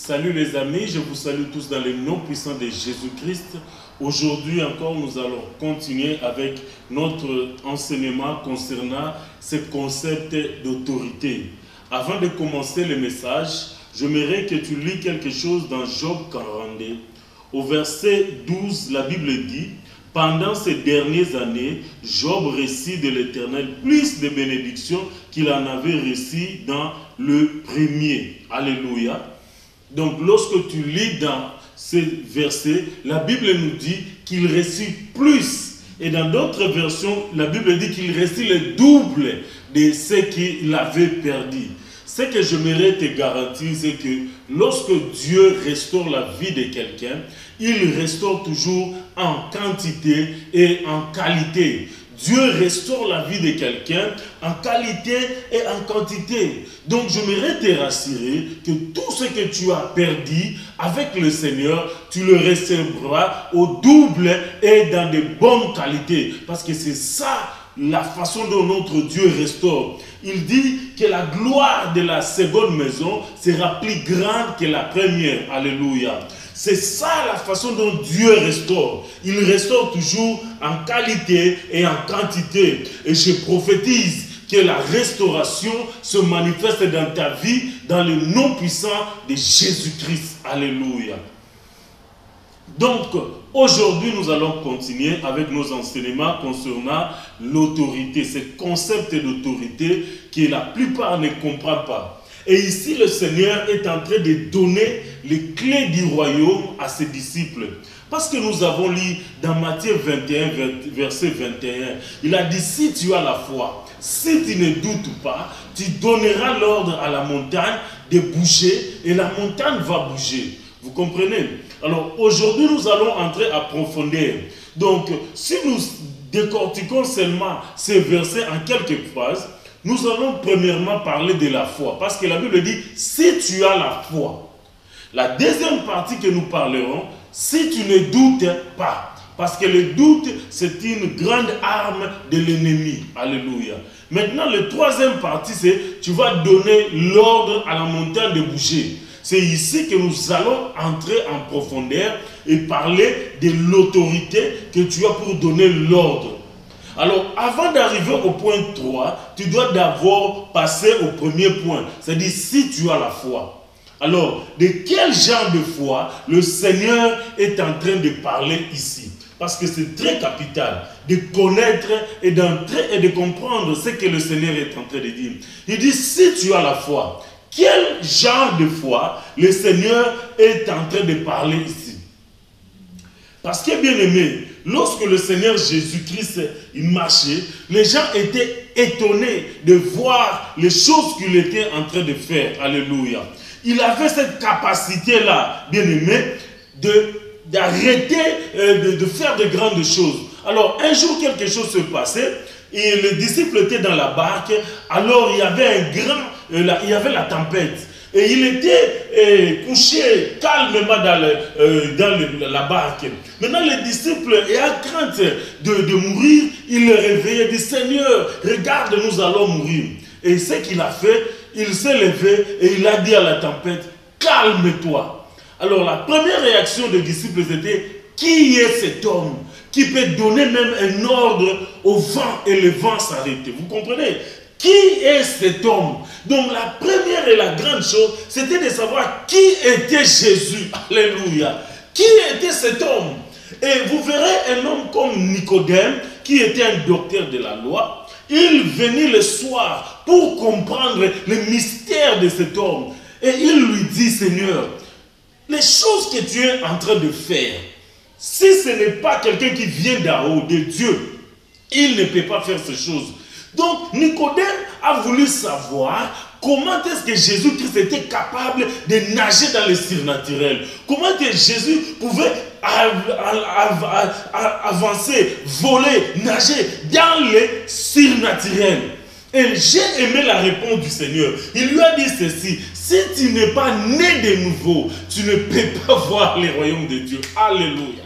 Salut les amis, je vous salue tous dans le nom puissant de Jésus-Christ. Aujourd'hui encore, nous allons continuer avec notre enseignement concernant ce concept d'autorité. Avant de commencer le message, j'aimerais que tu lis quelque chose dans Job 42. Au verset 12, la Bible dit: pendant ces dernières années, Job reçut de l'Éternel plus de bénédictions qu'il en avait reçues dans le premier. Alléluia. Donc, lorsque tu lis dans ces versets, la Bible nous dit qu'il reçut plus. Et dans d'autres versions, la Bible dit qu'il reçut le double de ce qu'il avait perdu. Ce que j'aimerais te garantir, c'est que lorsque Dieu restaure la vie de quelqu'un, il restaure toujours en quantité et en qualité. Dieu restaure la vie de quelqu'un en qualité et en quantité. Donc, j'aimerais te rassurer que tout ce que tu as perdu avec le Seigneur, tu le recevras au double et dans de bonnes qualités. Parce que c'est ça la façon dont notre Dieu restaure. Il dit que la gloire de la seconde maison sera plus grande que la première. Alléluia. C'est ça la façon dont Dieu restaure. Il restaure toujours en qualité et en quantité. Et je prophétise que la restauration se manifeste dans ta vie dans le nom puissant de Jésus-Christ. Alléluia. Donc, aujourd'hui, nous allons continuer avec nos enseignements concernant l'autorité. Ce concept d'autorité que la plupart ne comprennent pas. Et ici, le Seigneur est en train de donner les clés du royaume à ses disciples. Parce que nous avons lu dans Matthieu 21, verset 21, il a dit: si tu as la foi, si tu ne doutes pas, tu donneras l'ordre à la montagne de bouger et la montagne va bouger. Vous comprenez? Alors aujourd'hui, nous allons entrer à profondeur. Donc, si nous décortiquons seulement ces versets en quelques phrases, nous allons premièrement parler de la foi. Parce que la Bible dit: si tu as la foi. La deuxième partie que nous parlerons, si tu ne doutes pas. Parce que le doute, c'est une grande arme de l'ennemi. Alléluia. Maintenant, la troisième partie, c'est: tu vas donner l'ordre à la montagne de bouger. C'est ici que nous allons entrer en profondeur et parler de l'autorité que tu as pour donner l'ordre. Alors, avant d'arriver au point 3, tu dois d'abord passer au premier point. C'est-à-dire, si tu as la foi. Alors, de quel genre de foi le Seigneur est en train de parler ici? Parce que c'est très capital de connaître et d'entrer et de comprendre ce que le Seigneur est en train de dire. Il dit: si tu as la foi. Quel genre de foi le Seigneur est en train de parler ici? Parce que, bien aimé, lorsque le Seigneur Jésus-Christ il marchait, les gens étaient étonnés de voir les choses qu'il était en train de faire. Alléluia. Il avait cette capacité-là, bien aimé, d'arrêter de faire de grandes choses. Alors, un jour, quelque chose se passait, et les disciples étaient dans la barque. Alors, il y avait il y avait la tempête. Et il était couché calmement dans la barque. Maintenant, les disciples, ayant crainte de mourir, ils le réveillaient, dit: Seigneur, regarde, nous allons mourir. Et ce qu'il a fait, il s'est levé et il a dit à la tempête: calme-toi. Alors, la première réaction des disciples était: qui est cet homme qui peut donner même un ordre au vent et le vent s'arrêter? Vous comprenez? Qui est cet homme? Donc la première et la grande chose, c'était de savoir qui était Jésus. Alléluia. Qui était cet homme? Et vous verrez un homme comme Nicodème, qui était un docteur de la loi. Il venait le soir pour comprendre le mystère de cet homme. Et il lui dit: Seigneur, les choses que tu es en train de faire, si ce n'est pas quelqu'un qui vient d'en haut, de Dieu, il ne peut pas faire ces choses. Donc, Nicodème a voulu savoir comment est-ce que Jésus-Christ était capable de nager dans le surnaturel. Comment est-ce que Jésus pouvait avancer, voler, nager dans le surnaturel. Et j'ai aimé la réponse du Seigneur. Il lui a dit ceci: si tu n'es pas né de nouveau, tu ne peux pas voir le royaume de Dieu. Alléluia.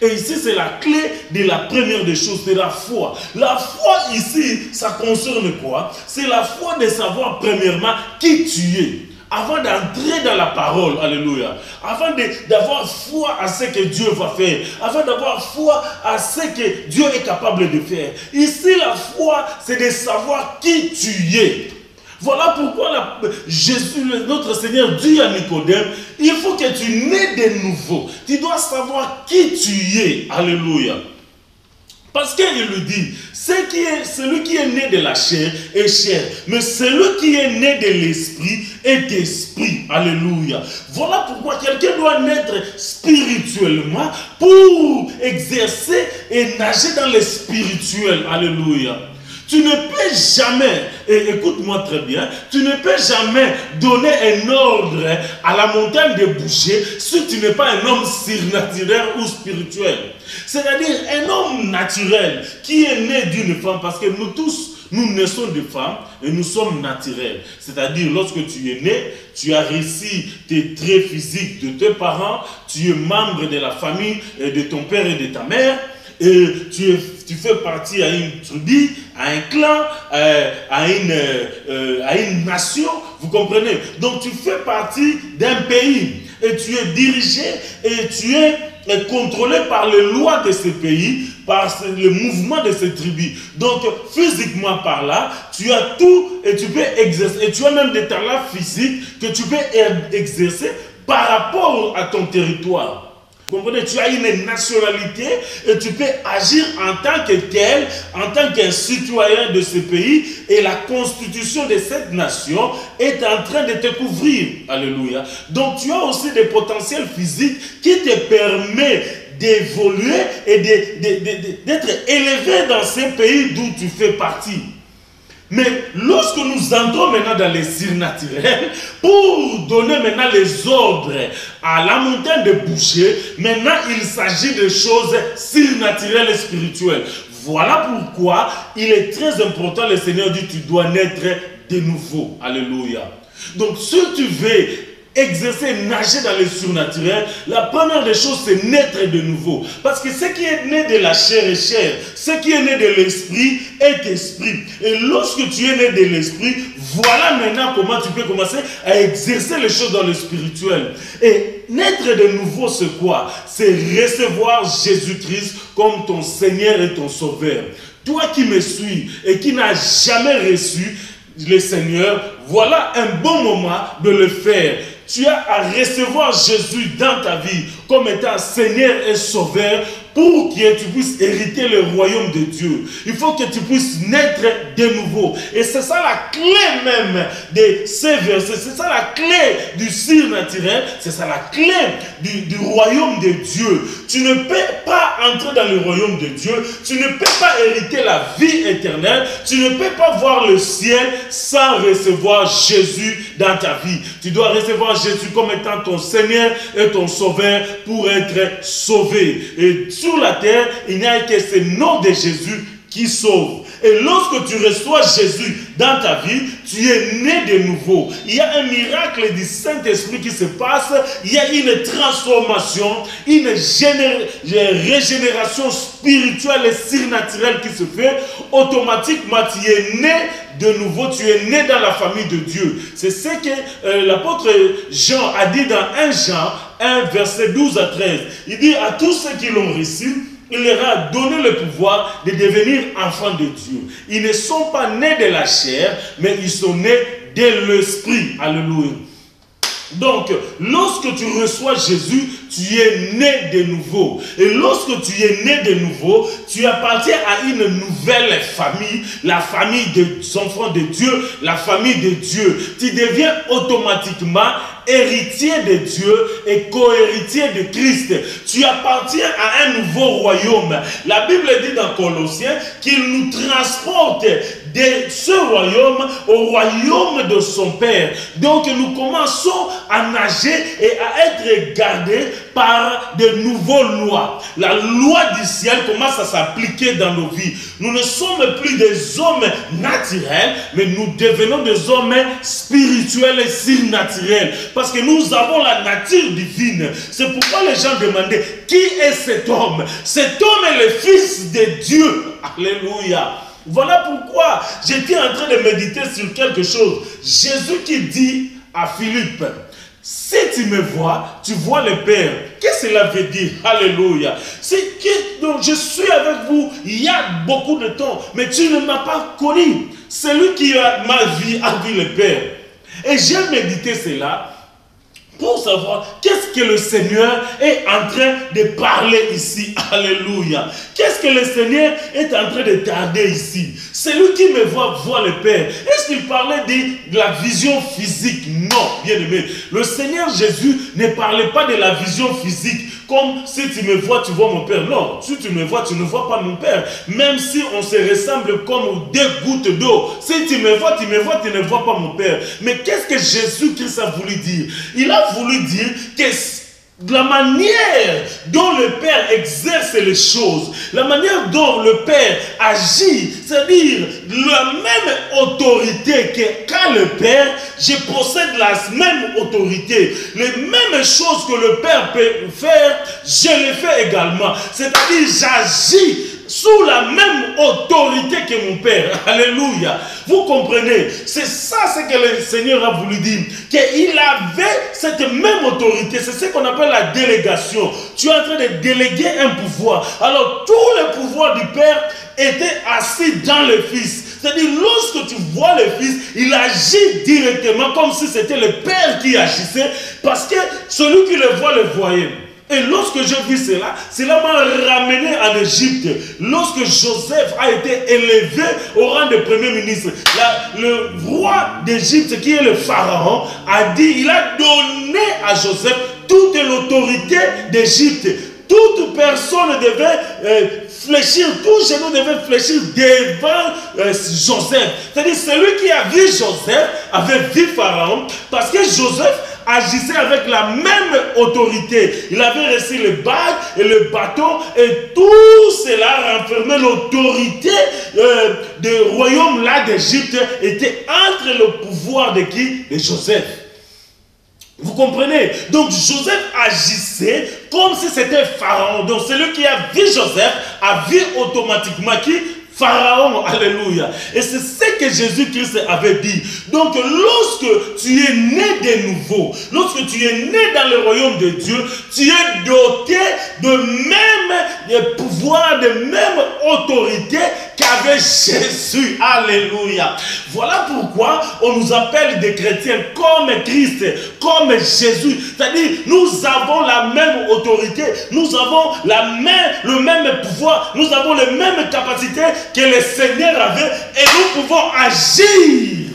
Et ici, c'est la clé de la première des choses, c'est la foi. La foi ici, ça concerne quoi? C'est la foi de savoir premièrement qui tu es. avant d'entrer dans la parole, alléluia, avant d'avoir foi à ce que Dieu va faire, avant d'avoir foi à ce que Dieu est capable de faire. Ici, la foi, c'est de savoir qui tu es. Voilà pourquoi Jésus, notre Seigneur, dit à Nicodème, il faut que tu nais de nouveau. Tu dois savoir qui tu es. Alléluia. Parce qu'il lui dit, celui qui est né de la chair est chair, mais celui qui est né de l'esprit est esprit. Alléluia. Voilà pourquoi quelqu'un doit naître spirituellement pour exercer et nager dans le spirituel. Alléluia. Tu ne peux jamais, et écoute-moi très bien, tu ne peux jamais donner un ordre à la montagne de bouger si tu n'es pas un homme surnaturel ou spirituel. C'est-à-dire un homme naturel qui est né d'une femme, parce que nous tous, nous naissons de femmes et nous sommes naturels. C'est-à-dire lorsque tu es né, tu as reçu tes traits physiques de tes parents, tu es membre de la famille de ton père et de ta mère, et tu fais partie à une tribu, à un clan, à une nation, vous comprenez? Donc tu fais partie d'un pays et tu es dirigé et tu es contrôlé par les lois de ce pays, par le mouvement de ces tribus. Donc physiquement par là, tu as tout et tu peux exercer, et tu as même des talents physiques que tu peux exercer par rapport à ton territoire. Vous comprenez, tu as une nationalité et tu peux agir en tant que tel, en tant qu'un citoyen de ce pays, et la constitution de cette nation est en train de te couvrir. Alléluia. Donc tu as aussi des potentiels physiques qui te permettent d'évoluer et d'être élevé dans ce pays d'où tu fais partie. Mais lorsque nous entrons maintenant dans les surnaturels, pour donner maintenant les ordres à la montagne de boucher, maintenant il s'agit de choses surnaturelles et spirituelles. Voilà pourquoi il est très important, le Seigneur dit, tu dois naître de nouveau. Alléluia. Donc si tu veux exercer, nager dans le surnaturel, la première des choses, c'est naître de nouveau. Parce que ce qui est né de la chair est chair, ce qui est né de l'esprit est esprit. Et lorsque tu es né de l'esprit, voilà maintenant comment tu peux commencer à exercer les choses dans le spirituel. Et naître de nouveau, c'est quoi? C'est recevoir Jésus-Christ comme ton Seigneur et ton Sauveur. Toi qui me suis et qui n'as jamais reçu le Seigneur, voilà un bon moment de le faire. Tu as à recevoir Jésus dans ta vie comme étant Seigneur et Sauveur pour que tu puisses hériter le royaume de Dieu. Il faut que tu puisses naître de nouveau. Et c'est ça la clé même de ces versets. C'est ça la clé du surnaturel. C'est ça la clé du royaume de Dieu. Tu ne peux pas entrer dans le royaume de Dieu. Tu ne peux pas hériter la vie éternelle. Tu ne peux pas voir le ciel sans recevoir Jésus dans ta vie. Tu dois recevoir Jésus comme étant ton Seigneur et ton Sauveur pour être sauvé. Et sur la terre, il n'y a que ce nom de Jésus qui sauve. Et lorsque tu reçois Jésus dans ta vie, tu es né de nouveau. Il y a un miracle du Saint-Esprit qui se passe. Il y a une transformation, une régénération spirituelle et surnaturelle qui se fait. Automatiquement, tu es né de nouveau, tu es né dans la famille de Dieu. C'est ce que l'apôtre Jean a dit dans 1 Jean 1, verset 12 à 13. Il dit à tous ceux qui l'ont reçu, il leur a donné le pouvoir de devenir enfants de Dieu. Ils ne sont pas nés de la chair, mais ils sont nés de l'esprit. Alléluia. Donc, lorsque tu reçois Jésus, tu es né de nouveau. Et lorsque tu es né de nouveau, tu appartiens à une nouvelle famille, la famille des enfants de Dieu, la famille de Dieu. Tu deviens automatiquement héritier de Dieu et co-héritier de Christ. Tu appartiens à un nouveau royaume. La Bible dit dans Colossiens qu'il nous transporte de ce royaume au royaume de son Père. Donc nous commençons à nager et à être gardés par de nouvelles lois. La loi du ciel commence à s'appliquer dans nos vies. Nous ne sommes plus des hommes naturels, mais nous devenons des hommes spirituels et surnaturels. Parce que nous avons la nature divine. C'est pourquoi les gens demandaient, qui est cet homme? Cet homme est le Fils de Dieu. Alléluia. Voilà pourquoi j'étais en train de méditer sur quelque chose. Jésus qui dit à Philippe, si tu me vois, tu vois le Père. Qu'est-ce que cela veut dire? Alléluia. C'est que donc, je suis avec vous il y a beaucoup de temps, mais tu ne m'as pas connu. Celui qui a ma vie a vu le Père. Et j'ai médité cela pour savoir qu'est-ce que le Seigneur est en train de parler ici. Alléluia. Qu'est-ce que le Seigneur est en train de tarder ici? Celui qui me voit, voit le Père. Est-ce qu'il parlait de la vision physique? Non, bien aimé. Le Seigneur Jésus ne parlait pas de la vision physique. Comme si tu me vois, tu vois mon Père. Non, si tu me vois, tu ne vois pas mon Père. Même si on se ressemble comme deux gouttes d'eau. Si tu me vois, tu ne vois pas mon Père. Mais qu'est-ce que Jésus-Christ a voulu dire? Il a voulu dire que la manière dont le Père exerce les choses, la manière dont le Père agit, c'est-à-dire la même autorité que qu'a le Père, je possède la même autorité. Les mêmes choses que le Père peut faire, je les fais également. C'est-à-dire j'agis sous la même autorité que mon Père. Alléluia. Vous comprenez? C'est ça ce que le Seigneur a voulu dire. Qu'il avait cette même autorité. C'est ce qu'on appelle la délégation. Tu es en train de déléguer un pouvoir. Alors tout le pouvoir du Père était assis dans le Fils. C'est-à-dire lorsque tu vois le Fils, il agit directement comme si c'était le Père qui agissait. Parce que celui qui le voit, le voyait. Et lorsque j'ai vu cela, cela m'a ramené en Égypte. Lorsque Joseph a été élevé au rang de premier ministre, le roi d'Égypte, qui est le pharaon, a dit, il a donné à Joseph toute l'autorité d'Égypte. Toute personne devait fléchir, tout genou devait fléchir devant Joseph. C'est-à-dire celui qui a vu Joseph avait vu Pharaon, parce que Joseph agissait avec la même autorité. Il avait reçu le bague et le bâton, et tout cela renfermait l'autorité du royaume là d'Égypte, était entre le pouvoir de qui? De Joseph. Vous comprenez? Donc Joseph agissait comme si c'était Pharaon. Donc celui qui a vu Joseph a vu automatiquement qui? Pharaon, alléluia. Et c'est ce que Jésus-Christ avait dit. Donc lorsque tu es né de nouveau, lorsque tu es né dans le royaume de Dieu, tu es doté de même pouvoir, de même autorité qu'avait Jésus. Alléluia. Voilà pourquoi on nous appelle des chrétiens comme Christ, comme Jésus. C'est-à-dire nous avons la même autorité, nous avons le même pouvoir, nous avons les mêmes capacités que le Seigneur avait, et nous pouvons agir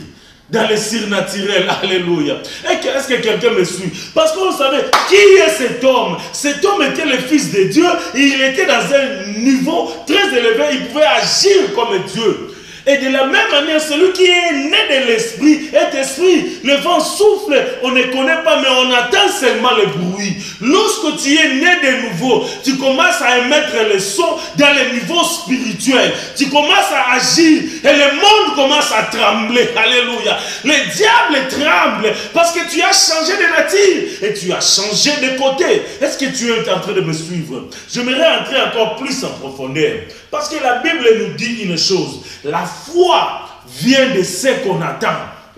dans le surnaturel. Alléluia. Est-ce que quelqu'un me suit? Parce qu'on savait qui est cet homme. Cet homme était le Fils de Dieu. Il était dans un niveau très élevé. Il pouvait agir comme Dieu. Et de la même manière, celui qui est né de l'esprit est esprit. Le vent souffle, on ne connaît pas, mais on entend seulement le bruit. Lorsque tu es né de nouveau, tu commences à émettre le son dans le niveau spirituel. Tu commences à agir et le monde commence à trembler. Alléluia. Le diable tremble parce que tu as changé de nature et tu as changé de côté. Est-ce que tu es en train de me suivre? J'aimerais entrer encore plus en profondeur. Parce que la Bible nous dit une chose. La foi vient de ce qu'on attend.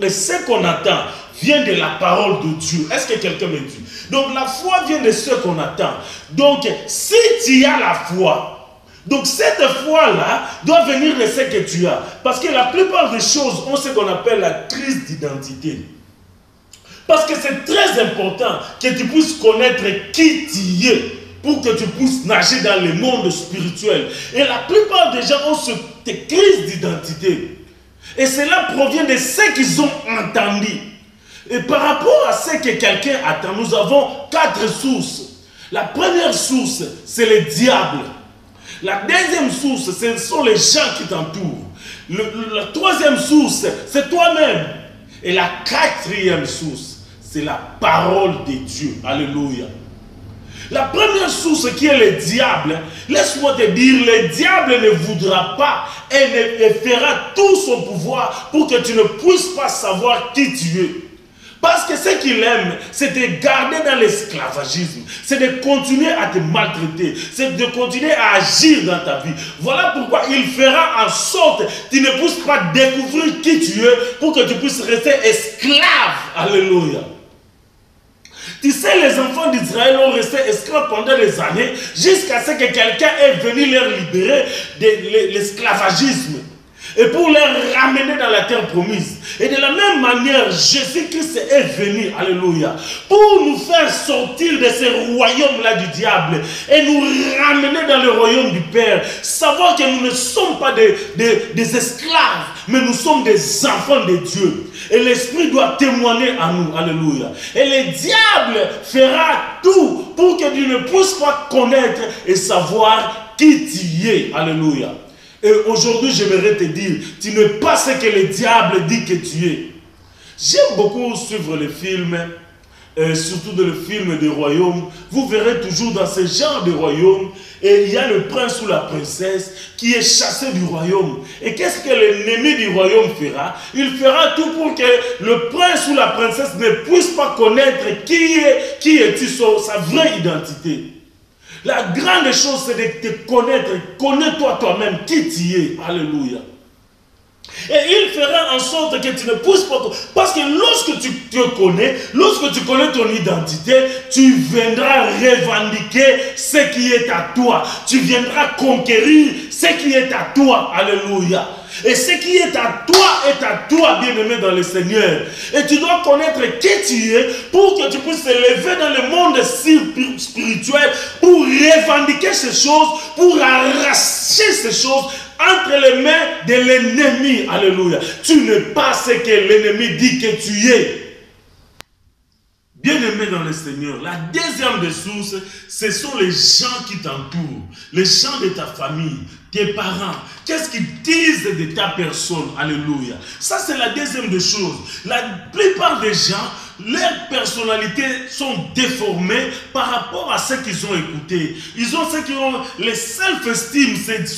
Et ce qu'on attend vient de la parole de Dieu. Est-ce que quelqu'un me dit? Donc la foi vient de ce qu'on attend. Donc si tu as la foi, donc cette foi-là doit venir de ce que tu as. Parce que la plupart des choses ont ce qu'on appelle la crise d'identité. Parce que c'est très important que tu puisses connaître qui tu es, pour que tu puisses nager dans le monde spirituel. Et la plupart des gens ont cette crise d'identité. Et cela provient de ce qu'ils ont entendu. Et par rapport à ce que quelqu'un attend, nous avons 4 sources. La première source, c'est le diable. La deuxième source, ce sont les gens qui t'entourent. La troisième source, c'est toi-même. Et la quatrième source, c'est la parole de Dieu. Alléluia. La première source qui est le diable, laisse-moi te dire, le diable ne voudra pas et fera tout son pouvoir pour que tu ne puisses pas savoir qui tu es. Parce que ce qu'il aime, c'est de garder dans l'esclavagisme, c'est de continuer à te maltraiter, c'est de continuer à agir dans ta vie. Voilà pourquoi il fera en sorte que tu ne puisses pas découvrir qui tu es pour que tu puisses rester esclave. Alléluia. Tu sais, les enfants d'Israël ont resté esclaves pendant des années jusqu'à ce que quelqu'un est venu leur libérer de l'esclavagisme et pour les ramener dans la terre promise. Et de la même manière, Jésus-Christ est venu, alléluia, pour nous faire sortir de ce royaume-là du diable et nous ramener dans le royaume du Père. Savoir que nous ne sommes pas des esclaves, mais nous sommes des enfants de Dieu. Et l'Esprit doit témoigner à nous, alléluia. Et le diable fera tout pour que tu ne puisses pas connaître et savoir qui tu es, alléluia. Et aujourd'hui, j'aimerais te dire, tu n'es pas ce que le diable dit que tu es. J'aime beaucoup suivre les films, surtout dans le film des royaumes. Vous verrez toujours dans ce genre de royaume, et il y a le prince ou la princesse qui est chassé du royaume. Et qu'est-ce que l'ennemi du royaume fera? Il fera tout pour que le prince ou la princesse ne puisse pas connaître qui est-tu, sa vraie identité. La grande chose, c'est de te connaître. Connais-toi toi-même qui tu es. Alléluia. Et il fera en sorte que tu ne puisses pas... Parce que lorsque tu te connais, lorsque tu connais ton identité, tu viendras revendiquer ce qui est à toi. Tu viendras conquérir ce qui est à toi. Alléluia. Et ce qui est à toi, bien-aimé dans le Seigneur. Et tu dois connaître qui tu es pour que tu puisses te lever dans le monde spirituel, pour revendiquer ces choses, pour arracher ces choses entre les mains de l'ennemi. Alléluia. Tu n'es pas ce que l'ennemi dit que tu es. Bien-aimé dans le Seigneur, la deuxième des sources, ce sont les gens qui t'entourent, les gens de ta famille, tes parents. Qu'est-ce qu'ils disent de ta personne? Alléluia. Ça, c'est la deuxième des choses. La plupart des gens, leurs personnalités sont déformées par rapport à ce qu'ils ont écouté. Ils ont ce qui ont le self-esteem. Cette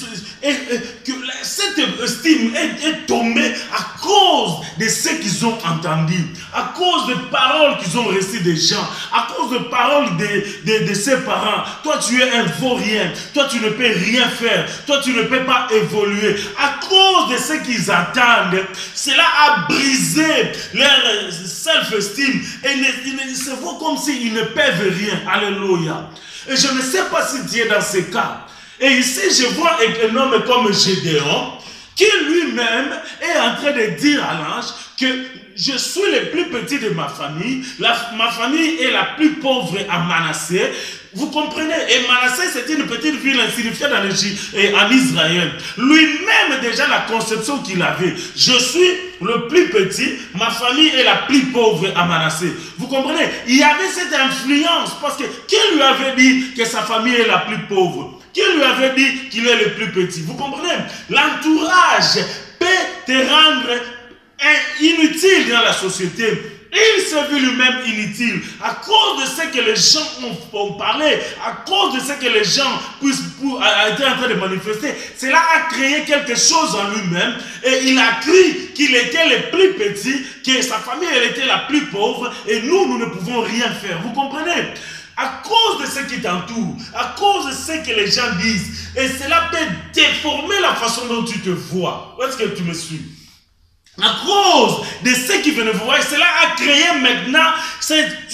estime est tombée à cause de ce qu'ils ont entendu, à cause des paroles qu'ils ont reçues des gens, à cause des paroles de ses parents. Toi, tu es un vaurien. Toi, tu ne peux rien faire. Toi, tu ne peux pas évoluer. À cause de ce qu'ils attendent, cela a brisé leur self-esteem et ils se voient comme s'ils ne peuvent rien. Alléluia. Et je ne sais pas si tu es dans ce cas. Et ici, je vois un homme comme Gédéon qui lui-même est en train de dire à l'ange que je suis le plus petit de ma famille. Ma famille est la plus pauvre à Manassé. Vous comprenez? Et Manassé, c'est une petite ville insignifiante en Israël. Lui-même, déjà, la conception qu'il avait. Je suis le plus petit, ma famille est la plus pauvre à Manassé. Vous comprenez? Il y avait cette influence parce que qui lui avait dit que sa famille est la plus pauvre? Qui lui avait dit qu'il est le plus petit? Vous comprenez? L'entourage peut te rendre inutile dans la société. Il s'est vu lui-même inutile à cause de ce que les gens ont parlé, à cause de ce que les gens étaient en train de manifester. Cela a créé quelque chose en lui-même et il a cru qu'il était le plus petit, que sa famille elle était la plus pauvre et nous ne pouvons rien faire. Vous comprenez? À cause de ce qui t'entoure, à cause de ce que les gens disent, et cela peut déformer la façon dont tu te vois. Où est-ce que tu me suis? À cause de ce qui venait vous voir, cela a créé maintenant, cet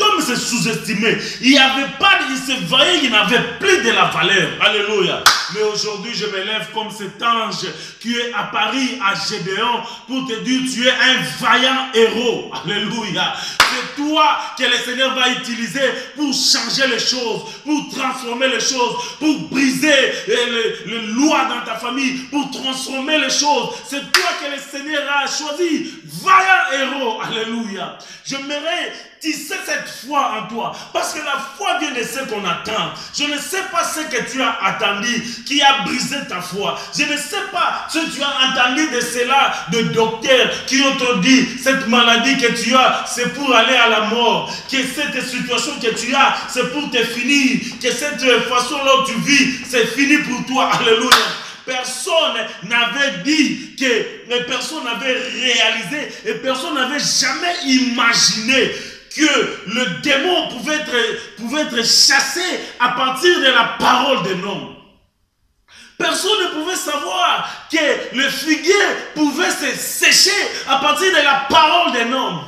homme s'est sous-estimé. Il se voyait, il n'avait plus de la valeur. Alléluia. Mais aujourd'hui, je me lève comme cet ange qui est apparu à Gédéon pour te dire, tu es un vaillant héros. Alléluia. C'est toi que le Seigneur va utiliser pour changer les choses, pour transformer les choses, pour briser les lois dans ta famille, pour transformer les choses. C'est toi que le Seigneur a choisi. Vaillant héros. Alléluia. J'aimerais tisser cette foi en toi. Parce que la foi vient de ce qu'on attend. Je ne sais pas ce que tu as attendu qui a brisé ta foi. Je ne sais pas ce que tu as entendu de cela, de docteurs qui ont te dit cette maladie que tu as, c'est pour aller à la mort. Que cette situation que tu as, c'est pour te finir. Que cette façon-là où tu vis, c'est fini pour toi. Alléluia. Personne n'avait dit que personne n'avait réalisé et personne n'avait jamais imaginé que le démon pouvait être chassé à partir de la parole d'un homme. Personne ne pouvait savoir que le figuier pouvait se sécher à partir de la parole d'un homme.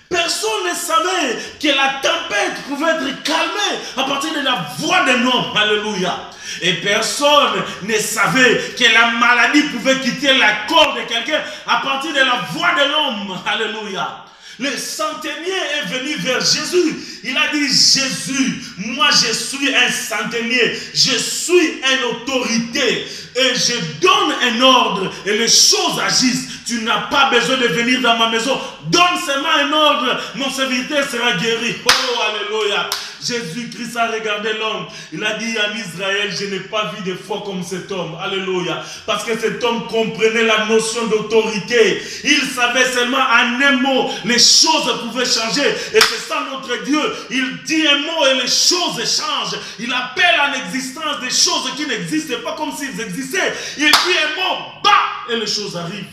Personne ne savait que la tempête pouvait être calmée à partir de la voix d'un homme. Alléluia. Et personne ne savait que la maladie pouvait quitter la corps de quelqu'un à partir de la voix de l'homme. Alléluia. Le centenier est venu vers Jésus. Il a dit, Jésus, moi je suis un centenier, je suis une autorité et je donne un ordre et les choses agissent. Tu n'as pas besoin de venir dans ma maison. Donne seulement un ordre, mon serviteur sera guéri. Oh, alléluia. Jésus-Christ a regardé l'homme. Il a dit en Israël, je n'ai pas vu de foi comme cet homme. Alléluia. Parce que cet homme comprenait la notion d'autorité. Il savait seulement en un mot, les choses pouvaient changer. Et c'est ça notre Dieu. Il dit un mot et les choses changent. Il appelle en existence des choses qui n'existent pas comme s'ils existaient. Il dit un mot, bah, et les choses arrivent.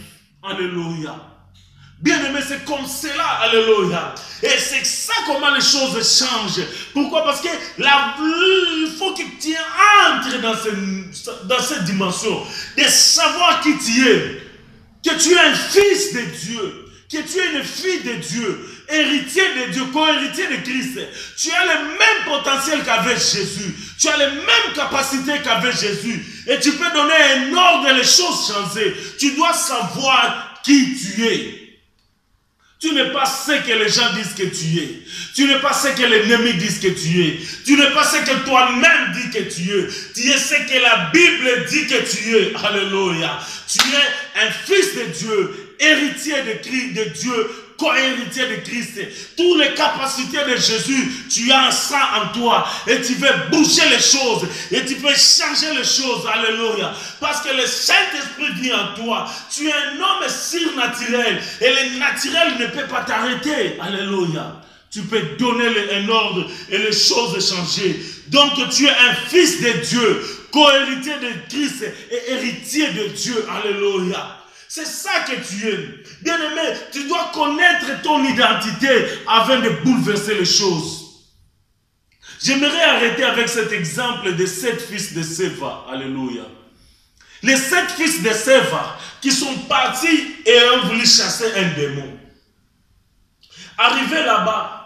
Alléluia. Bien-aimé, c'est comme cela, alléluia. Et c'est ça comment les choses changent. Pourquoi? Parce que il faut que tu entres dans cette dimension de savoir qui tu es. Que tu es un fils de Dieu. Que tu es une fille de Dieu. Héritier de Dieu, co-héritier de Christ. Tu as le même potentiel qu'avait Jésus. Tu as les mêmes capacités qu'avait Jésus. Et tu peux donner un ordre et les choses changer. Tu dois savoir qui tu es. Tu n'es pas ce que les gens disent que tu es. Tu n'es pas ce que l'ennemi dit que tu es. Tu n'es pas ce que toi-même dis que tu es. Tu es ce que la Bible dit que tu es. Alléluia. Tu es un fils de Dieu, héritier de Dieu, co-héritier de Christ. Toutes les capacités de Jésus, tu as ça en toi. Et tu veux bouger les choses. Et tu peux changer les choses. Alléluia. Parce que le Saint-Esprit vit en toi. Tu es un homme surnaturel. Et le naturel ne peut pas t'arrêter. Alléluia. Tu peux donner un ordre et les choses changer. Donc tu es un fils de Dieu, co-héritier de Christ et héritier de Dieu. Alléluia. C'est ça que tu es. Bien-aimé, tu dois connaître ton identité avant de bouleverser les choses. J'aimerais arrêter avec cet exemple des 7 fils de Séva. Alléluia. Les 7 fils de Séva qui sont partis et ont voulu chasser un démon. Arrivés là-bas,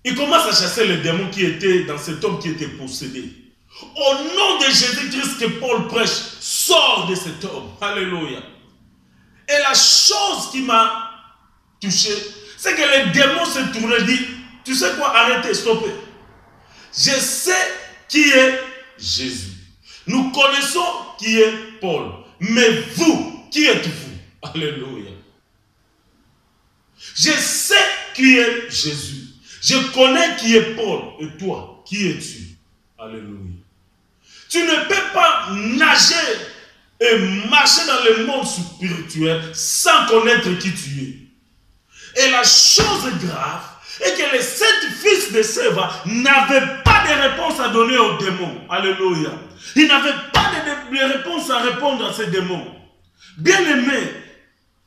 ils commencent à chasser le démon qui était dans cet homme qui était possédé. Au nom de Jésus-Christ que Paul prêche, sort de cet homme. Alléluia. Et la chose qui m'a touché, c'est que le démon se tournait et dit, tu sais quoi, arrêtez, stoppez. Je sais qui est Jésus. Nous connaissons qui est Paul. Mais vous, qui êtes-vous? Alléluia. Je sais qui est Jésus. Je connais qui est Paul. Et toi, qui es-tu? Alléluia. Tu ne peux pas nager et marcher dans le monde spirituel sans connaître qui tu es. Et la chose grave est que les 7 fils de Séva n'avaient pas de réponse à donner aux démons. Alléluia. Ils n'avaient pas de réponse à répondre à ces démons. Bien-aimé,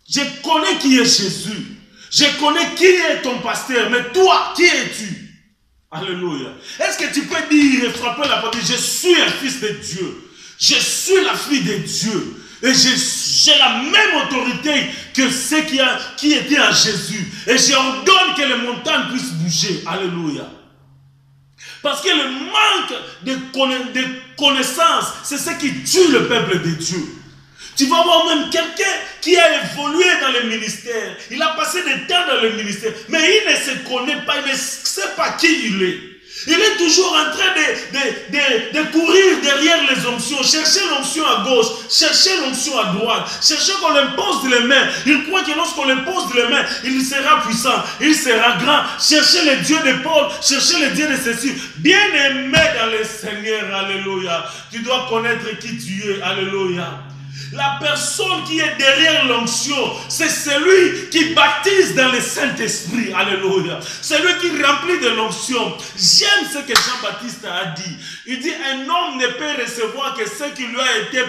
je connais qui est Jésus. Je connais qui est ton pasteur. Mais toi, qui es-tu? Alléluia. Est-ce que tu peux dire et frapper la porte? Je suis un fils de Dieu. Je suis la fille de Dieu. Et j'ai la même autorité que ceux qui étaient en Jésus. Et j'ordonne que les montagnes puissent bouger. Alléluia. Parce que le manque de connaissance, c'est ce qui tue le peuple de Dieu. Tu vas voir même quelqu'un qui a évolué dans le ministère. Il a passé des temps dans le ministère. Mais il ne se connaît pas. Il ne sait pas qui il est. Il est toujours en train de courir derrière les onctions. Chercher l'onction à gauche. Chercher l'onction à droite. Chercher qu'on impose les mains. Il croit que lorsqu'on impose les mains, il sera puissant. Il sera grand. Chercher les dieux de Paul. Chercher les dieux de ceci. Bien aimé dans le Seigneur. Alléluia. Tu dois connaître qui tu es. Alléluia. La personne qui est derrière l'onction, c'est celui qui baptise dans le Saint-Esprit. Alléluia. Celui qui remplit de l'onction. J'aime ce que Jean-Baptiste a dit. Il dit, un homme ne peut recevoir que ce qui lui a été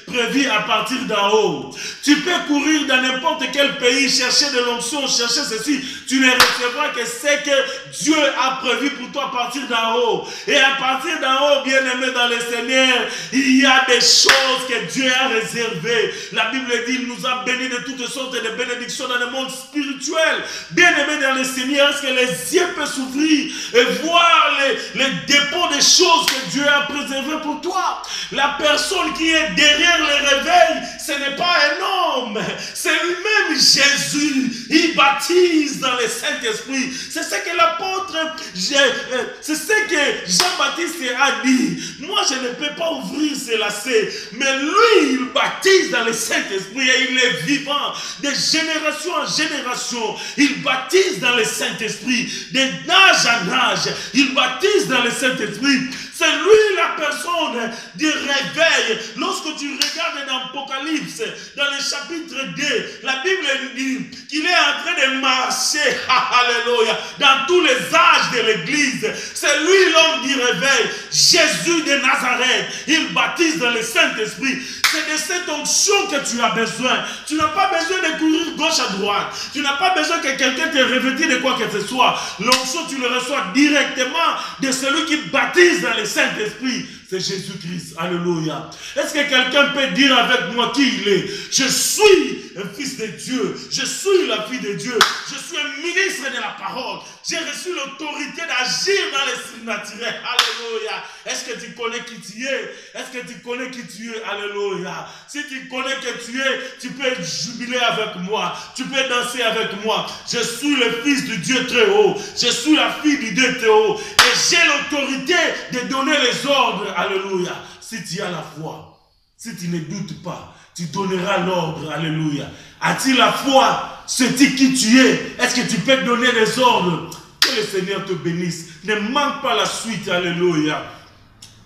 prévu à partir d'en haut. Tu peux courir dans n'importe quel pays, chercher de l'onction, chercher ceci. Tu ne recevras que ce que Dieu a prévu pour toi à partir d'en haut. Et à partir d'en haut, bien-aimé dans le Seigneur, il y a des choses que Dieu a réservées. La Bible dit, il nous a bénis de toutes sortes de bénédictions dans le monde spirituel. Bien-aimé dans le Seigneur, est-ce que les yeux peuvent s'ouvrir et voir les dépôts des choses que Dieu a préservées pour toi? La personne qui est derrière le réveil, ce n'est pas un homme, c'est lui-même Jésus. Il baptise dans le Saint-Esprit. C'est ce que l'apôtre, c'est ce que Jean-Baptiste a dit. Moi, je ne peux pas ouvrir ces lacets, mais lui, il baptise dans le Saint-Esprit et il est vivant. De génération en génération, il baptise dans le Saint-Esprit. D'âge en âge, il baptise dans le Saint-Esprit. C'est lui la personne du réveil. Lorsque tu regardes dans l'Apocalypse, dans le chapitre 2, la Bible dit qu'il est en train de marcher, alléluia, dans tous les âges de l'église. C'est lui l'homme du réveil, Jésus de Nazareth. Il baptise dans le Saint-Esprit. C'est de cette onction que tu as besoin. Tu n'as pas besoin de courir gauche à droite. Tu n'as pas besoin que quelqu'un te revêtisse de quoi que ce soit. L'onction, tu le reçois directement de celui qui baptise dans le Saint-Esprit. C'est Jésus-Christ. Alléluia. Est-ce que quelqu'un peut dire avec moi qui il est? Je suis un fils de Dieu. Je suis la fille de Dieu. Je suis un ministre de la parole. J'ai reçu l'autorité d'agir dans les surnaturels. Alléluia. Est-ce que tu connais qui tu es? Est-ce que tu connais qui tu es? Alléluia. Si tu connais qui tu es, tu peux jubiler avec moi. Tu peux danser avec moi. Je suis le fils du Dieu très haut. Je suis la fille du Dieu très haut. Et j'ai l'autorité de donner les ordres. Alléluia. Si tu as la foi, si tu ne doutes pas, tu donneras l'ordre. Alléluia. As-tu la foi? Sais-tu qui tu es? Est-ce que tu peux donner les ordres? Que le Seigneur te bénisse. Ne manque pas la suite. Alléluia.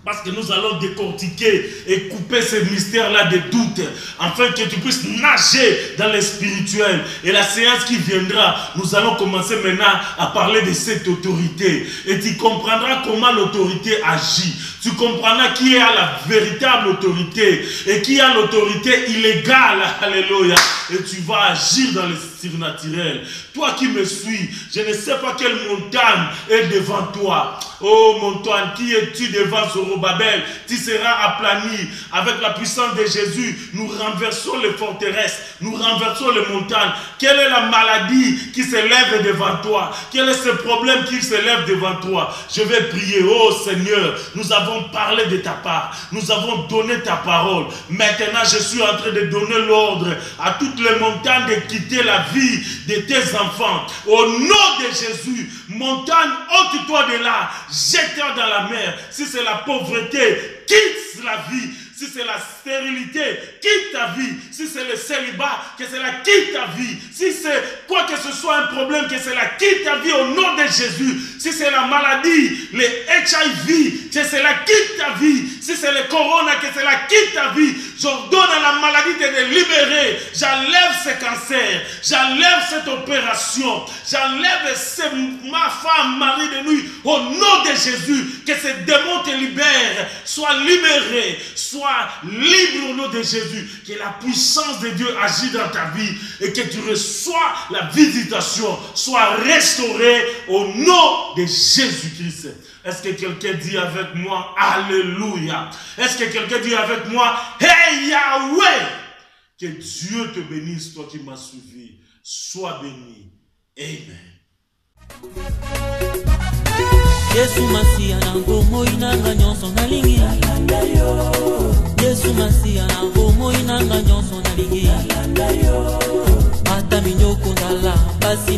Parce que nous allons décortiquer et couper ce mystère-là de doute, afin que tu puisses nager dans le spirituel. Et la séance qui viendra, nous allons commencer maintenant à parler de cette autorité. Et tu comprendras comment l'autorité agit. Tu comprendras qui a la véritable autorité et qui a l'autorité illégale. Alléluia. Et tu vas agir dans le surnaturel. Toi qui me suis, je ne sais pas quelle montagne est devant toi. Oh montagne, qui es-tu devant Zorobabel? Tu seras aplani. Avec la puissance de Jésus, nous renversons les forteresses, nous renversons les montagnes. Quelle est la maladie qui se lève devant toi? Quel est ce problème qui se lève devant toi? Je vais prier. Oh Seigneur, nous avons parlé de ta part. Nous avons donné ta parole. Maintenant, je suis en train de donner l'ordre à toutes les montagnes de quitter la vie de tes enfants. Au nom de Jésus, montagne, ôte-toi de là. Jette-toi dans la mer. Si c'est la pauvreté, quitte la vie. Si c'est la stérilité, quitte ta vie. Si c'est le célibat, que cela quitte ta vie. Si c'est quoi que ce soit un problème, que cela quitte ta vie au nom de Jésus. Si c'est la maladie, le HIV, que cela quitte ta vie. Si c'est le corona, que cela quitte ta vie. J'ordonne à la maladie de te libérer. J'enlève ce cancer. J'enlève cette opération. J'enlève ma femme, mari de nuit. Au nom de Jésus, que ce démon te libère. Sois libéré. Sois libre au nom de Jésus. Que la puissance de Dieu agisse dans ta vie. Et que tu reçois la visitation. Sois restauré au nom de Jésus-Christ. Est-ce que quelqu'un dit avec moi Alléluia? Est-ce que quelqu'un dit avec moi Hey Yahweh? Que Dieu te bénisse, toi qui m'as suivi. Sois béni. Amen. Yesu Masia na ngomo inanga nyonso na lingi. Yesu Masia na ngomo inanga nyonso na lingi. Ata minyoko ndala basi